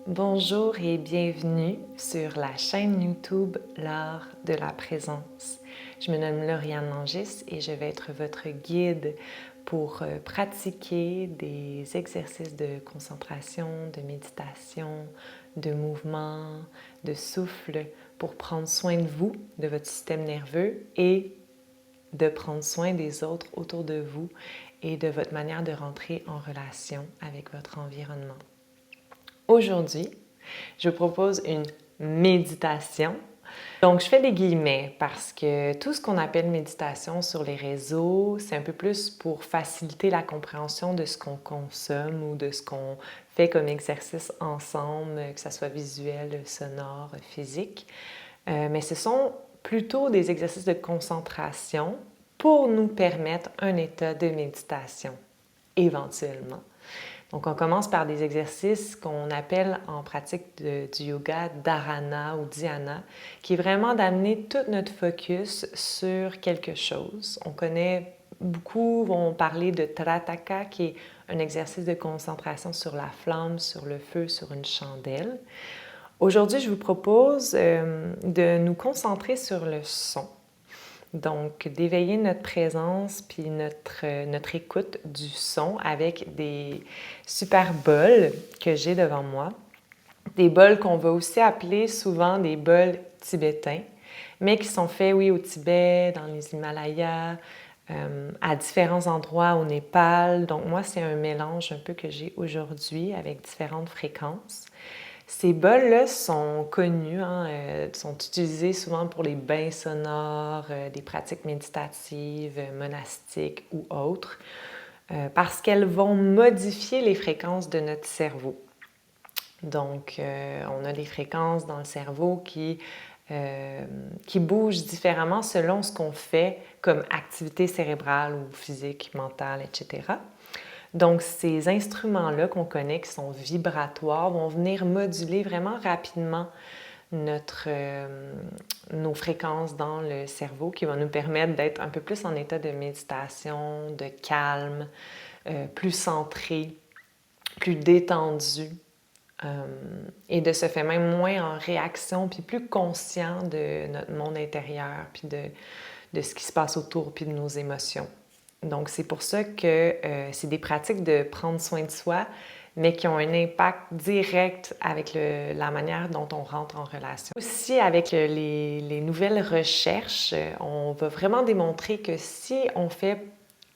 Bonjour et bienvenue sur la chaîne YouTube L'Art de la Présence. Je me nomme Lauriane Langis et je vais être votre guide pour pratiquer des exercices de concentration, de méditation, de mouvement, de souffle pour prendre soin de vous, de votre système nerveux et de prendre soin des autres autour de vous et de votre manière de rentrer en relation avec votre environnement. Aujourd'hui, je vous propose une méditation. Donc, je fais des guillemets parce que tout ce qu'on appelle méditation sur les réseaux, c'est un peu plus pour faciliter la compréhension de ce qu'on consomme ou de ce qu'on fait comme exercice ensemble, que ce soit visuel, sonore, physique. Mais ce sont plutôt des exercices de concentration pour nous permettre un état de méditation, éventuellement. Donc, on commence par des exercices qu'on appelle en pratique du yoga dharana ou dhyana, qui est vraiment d'amener tout notre focus sur quelque chose. On connaît, beaucoup vont parler de Trataka, qui est un exercice de concentration sur la flamme, sur le feu, sur une chandelle. Aujourd'hui, je vous propose de nous concentrer sur le son. Donc, d'éveiller notre présence puis notre écoute du son avec des super bols que j'ai devant moi. Des bols qu'on va aussi appeler souvent des bols tibétains, mais qui sont faits, oui, au Tibet, dans les Himalayas, à différents endroits au Népal. Donc, moi, c'est un mélange un peu que j'ai aujourd'hui avec différentes fréquences. Ces bols-là sont connus, sont utilisés souvent pour les bains sonores, des pratiques méditatives, monastiques ou autres, parce qu'elles vont modifier les fréquences de notre cerveau. Donc, on a des fréquences dans le cerveau qui bougent différemment selon ce qu'on fait comme activité cérébrale ou physique, mentale, etc. Donc, ces instruments-là qu'on connaît, qui sont vibratoires, vont venir moduler vraiment rapidement nos fréquences dans le cerveau, qui vont nous permettre d'être un peu plus en état de méditation, de calme, plus centré, plus détendu, et de ce fait même moins en réaction, puis plus conscient de notre monde intérieur, puis de ce qui se passe autour, puis de nos émotions. Donc, c'est pour ça que c'est des pratiques de prendre soin de soi, mais qui ont un impact direct avec la manière dont on rentre en relation. Aussi, avec les nouvelles recherches, on va vraiment démontrer que si on fait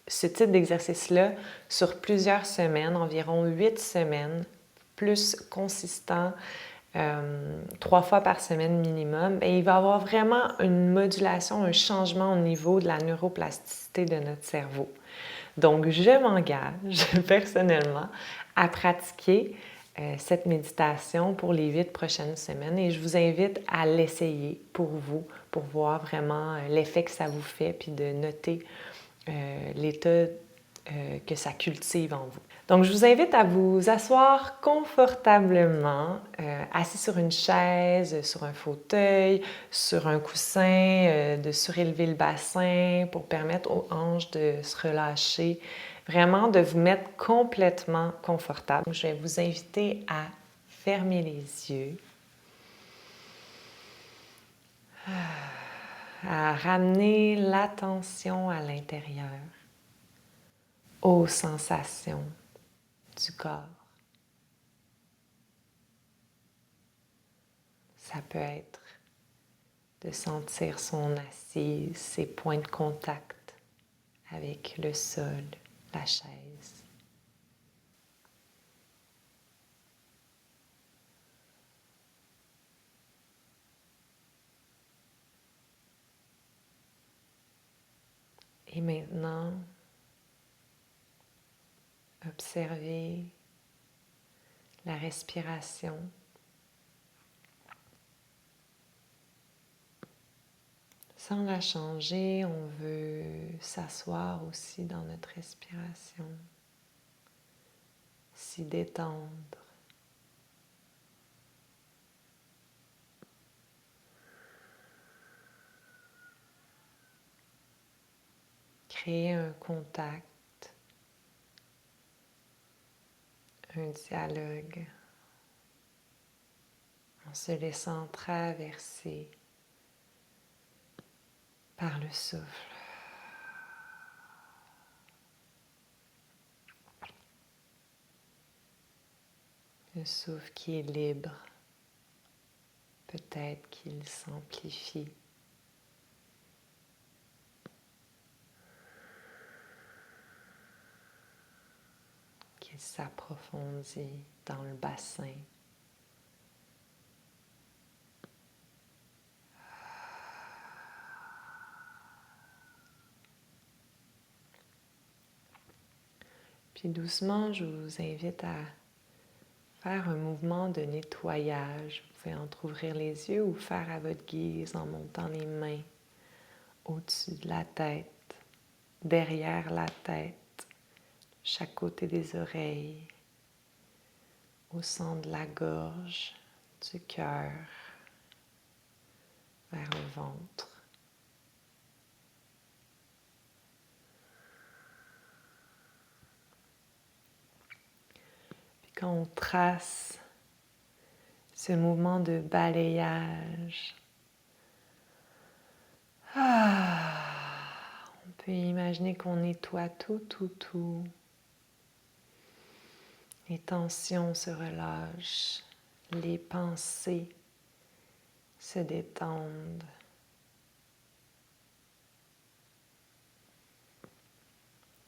ce type d'exercice-là sur plusieurs semaines, environ 8 semaines, plus consistant, 3 fois par semaine minimum, et il va y avoir vraiment une modulation, un changement au niveau de la neuroplasticité de notre cerveau. Donc, je m'engage personnellement à pratiquer cette méditation pour les 8 prochaines semaines et je vous invite à l'essayer pour vous, pour voir vraiment l'effet que ça vous fait, puis de noter l'état que ça cultive en vous. Donc, je vous invite à vous asseoir confortablement, assis sur une chaise, sur un fauteuil, sur un coussin, de surélever le bassin pour permettre aux hanches de se relâcher, vraiment de vous mettre complètement confortable. Je vais vous inviter à fermer les yeux, à ramener l'attention à l'intérieur, aux sensations du corps. Ça peut être de sentir son assise, ses points de contact avec le sol, la chaise. Et maintenant, observez la respiration. Sans la changer, on veut s'asseoir aussi dans notre respiration, s'y détendre. Créer un contact, un dialogue en se laissant traverser par le souffle. Le souffle qui est libre, peut-être qu'il s'amplifie. Qu'il s'approfondit dans le bassin. Puis doucement, je vous invite à faire un mouvement de nettoyage. Vous pouvez entrouvrir les yeux ou faire à votre guise en montant les mains au-dessus de la tête, derrière la tête, chaque côté des oreilles, au centre de la gorge, du cœur, vers le ventre. Puis quand on trace ce mouvement de balayage, on peut imaginer qu'on nettoie tout. Les tensions se relâchent, les pensées se détendent.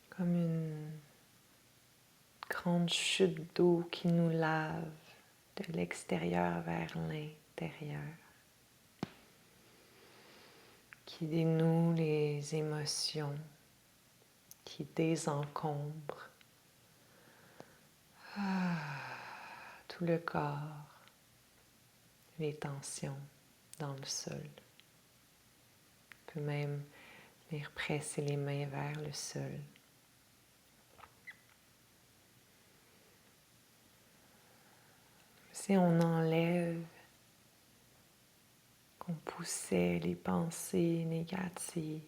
Comme une grande chute d'eau qui nous lave de l'extérieur vers l'intérieur, qui dénoue les émotions, qui désencombre tout le corps, les tensions dans le sol. On peut même venir presser les mains vers le sol. Si on enlève, qu'on poussait les pensées négatives,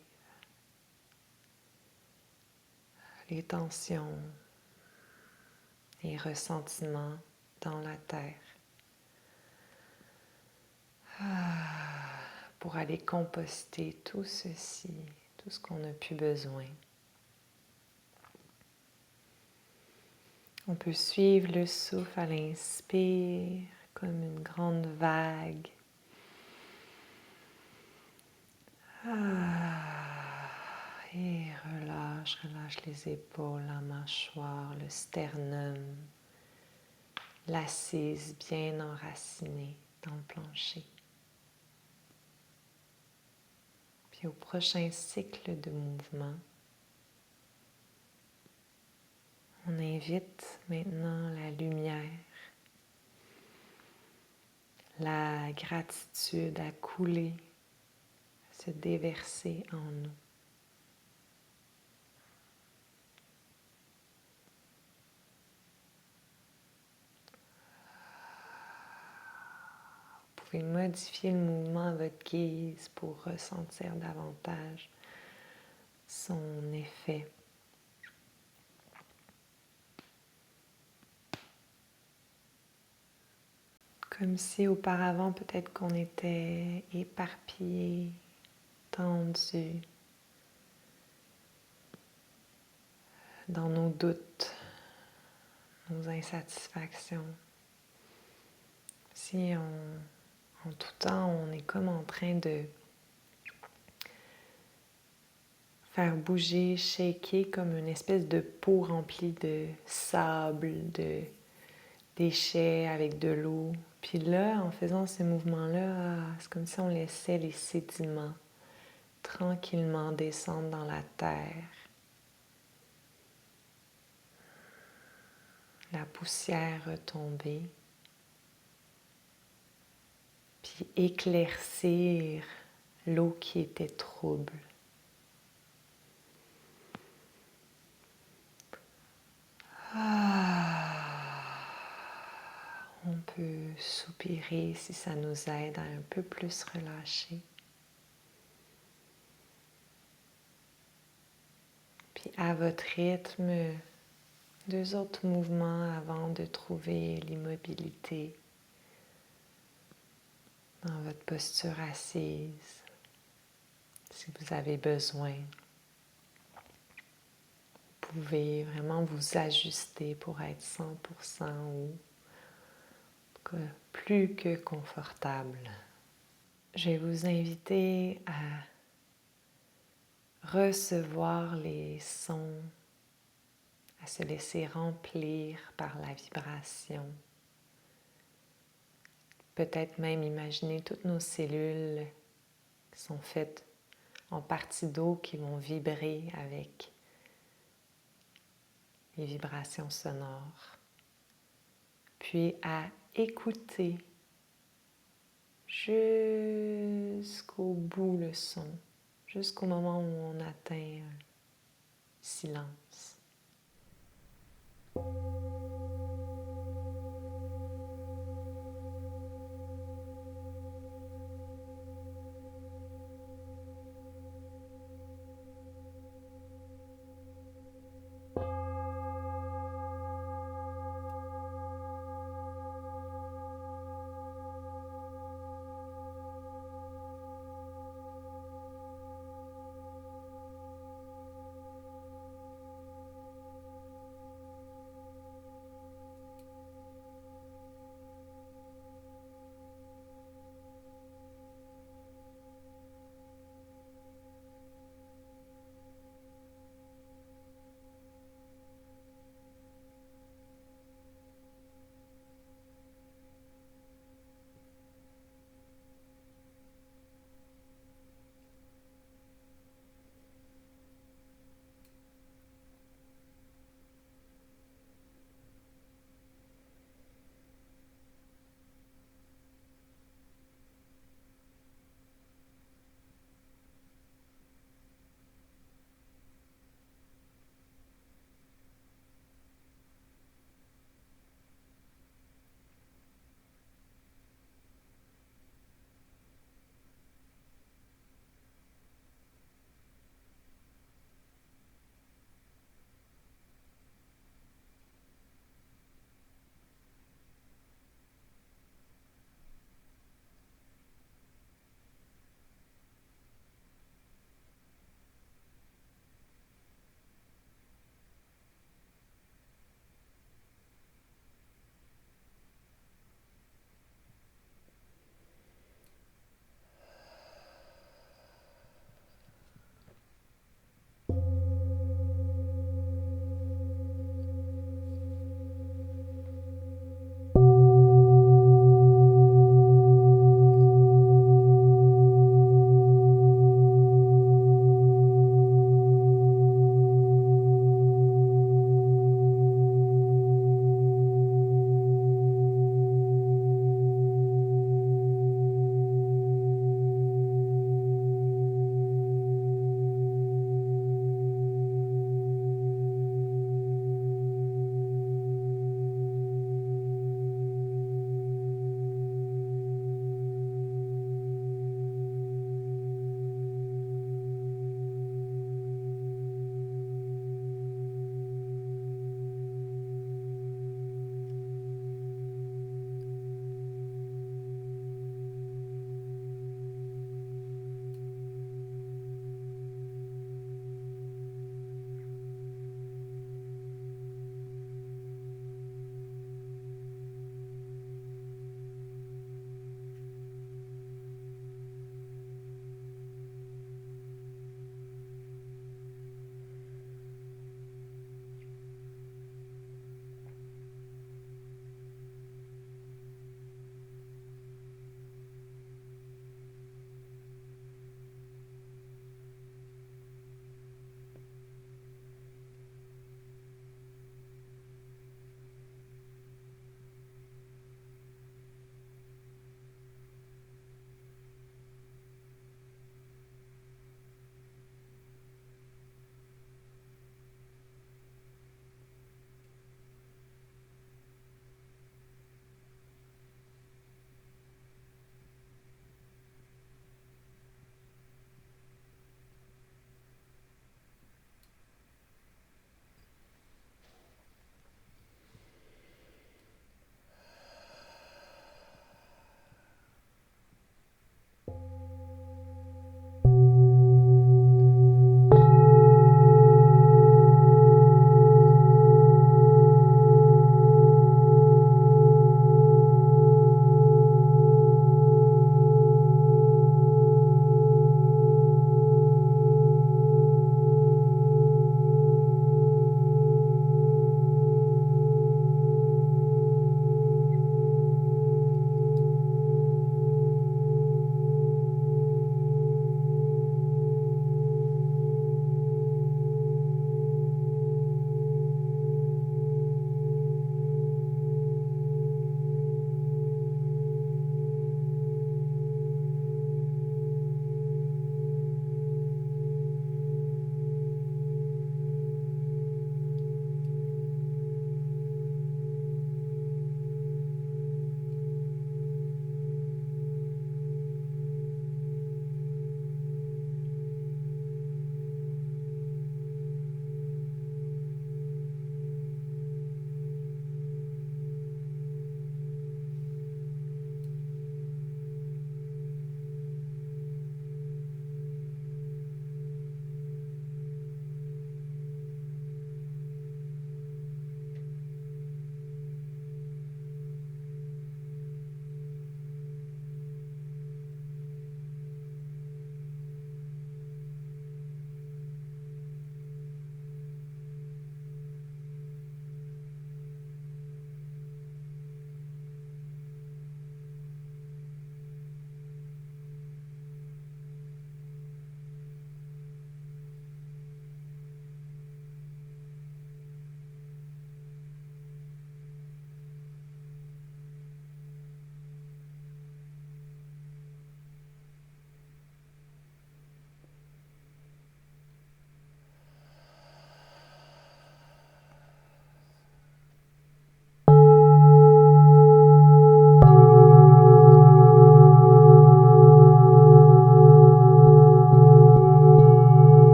les tensions, les ressentiments dans la terre, pour aller composter tout ceci, tout ce qu'on n'a plus besoin. On peut suivre le souffle à l'inspire comme une grande vague. Et relâche les épaules, la mâchoire, le sternum, l'assise bien enracinée dans le plancher. Puis au prochain cycle de mouvement, on invite maintenant la lumière, la gratitude à couler, à se déverser en nous. Vous pouvez modifier le mouvement à votre guise pour ressentir davantage son effet. Comme si auparavant peut-être qu'on était éparpillé, tendu dans nos doutes, nos insatisfactions. Si en tout temps on est comme en train de faire bouger, shaker comme une espèce de pot rempli de sable, de déchets avec de l'eau. Puis là, en faisant ces mouvements-là, c'est comme si on laissait les sédiments tranquillement descendre dans la terre. La poussière retomber. Puis éclaircir l'eau qui était trouble. On peut soupirer si ça nous aide à un peu plus relâcher. Puis à votre rythme, 2 autres mouvements avant de trouver l'immobilité. dans votre posture assise. Si vous avez besoin, vous pouvez vraiment vous ajuster pour être 100% ou plus que confortable. Je vais vous inviter à recevoir les sons, à se laisser remplir par la vibration. Peut-être même imaginer toutes nos cellules qui sont faites en partie d'eau qui vont vibrer avec les vibrations sonores. Puis à écouter jusqu'au bout le son, jusqu'au moment où on atteint un silence.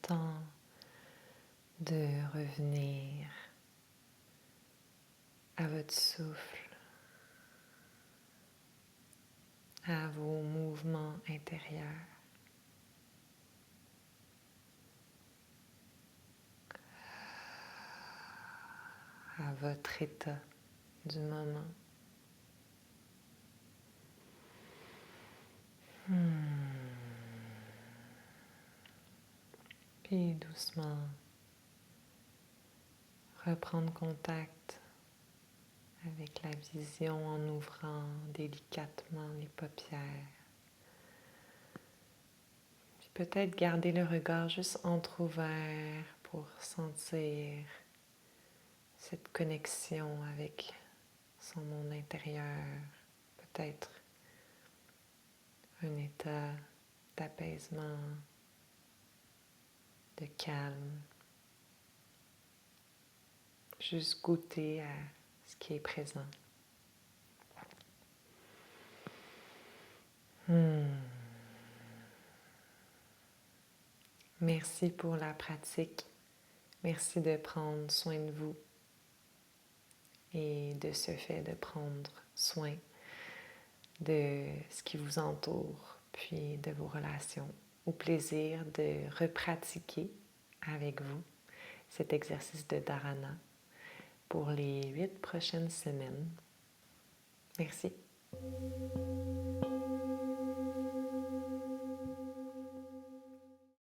temps de revenir à votre souffle, à vos mouvements intérieurs, à votre état du moment. Puis doucement, reprendre contact avec la vision en ouvrant délicatement les paupières. Puis peut-être garder le regard juste entrouvert pour sentir cette connexion avec son monde intérieur. Peut-être un état d'apaisement, de calme. Juste goûter à ce qui est présent. Merci pour la pratique. Merci de prendre soin de vous et de ce fait de prendre soin de ce qui vous entoure, puis de vos relations. Au plaisir de repratiquer avec vous cet exercice de dharana pour les 8 prochaines semaines. Merci.